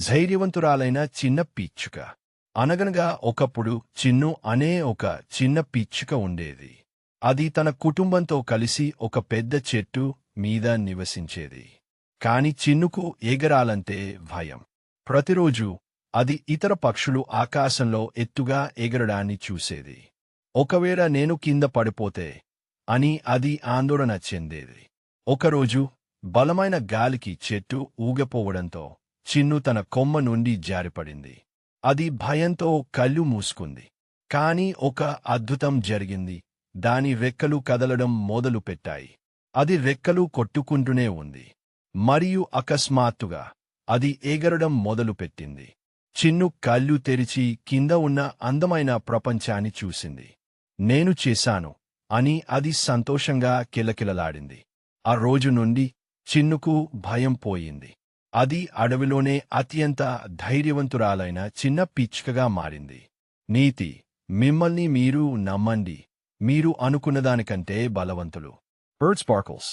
ధైర్యవంతురాలైన చిన్న పిచ్చుక. అనగనగా ఒకప్పుడు చిన్ను అనే ఒక చిన్న పిచ్చుక ఉండేది. అది తన కుటుంబంతో కలిసి ఒక పెద్ద చెట్టు మీద నివసించేది. కాని చిన్నుకు ఎగరాలంటే భయం. ప్రతిరోజు అది ఇతర పక్షులు ఆకాశంలో ఎత్తుగా ఎగరడాన్ని చూసేది. ఒకవేళ నేను కింద పడిపోతే అని అది ఆందోళన చెందేది. ఒకరోజు బలమైన గాలికి చెట్టు ఊగిపోవడంతో చిన్ను తన కొమ్మ నుండి జారిపడింది. అది భయంతో కళ్ళు మూసుకుంది. కాని ఒక అద్భుతం జరిగింది. దాని రెక్కలు కదలడం మొదలుపెట్టాయి. అది రెక్కలు కొట్టుకుంటూనే ఉంది. మరియు అకస్మాత్తుగా అది ఎగరడం మొదలుపెట్టింది. చిన్ను కళ్ళు తెరిచి కింద ఉన్న అందమైన ప్రపంచాన్ని చూసింది. నేను చేశాను అని అది సంతోషంగా కిలకిలలాడింది. ఆ రోజు నుండి చిన్నుకు భయం పోయింది. అది అడవిలోనే అత్యంత ధైర్యవంతురాలైన చిన్న పిచ్చుకగా మారింది. నీతి: మిమ్మల్ని మీరు నమ్మండి. మీరు అనుకున్నదానికంటే బలవంతులు. Bird sparkles.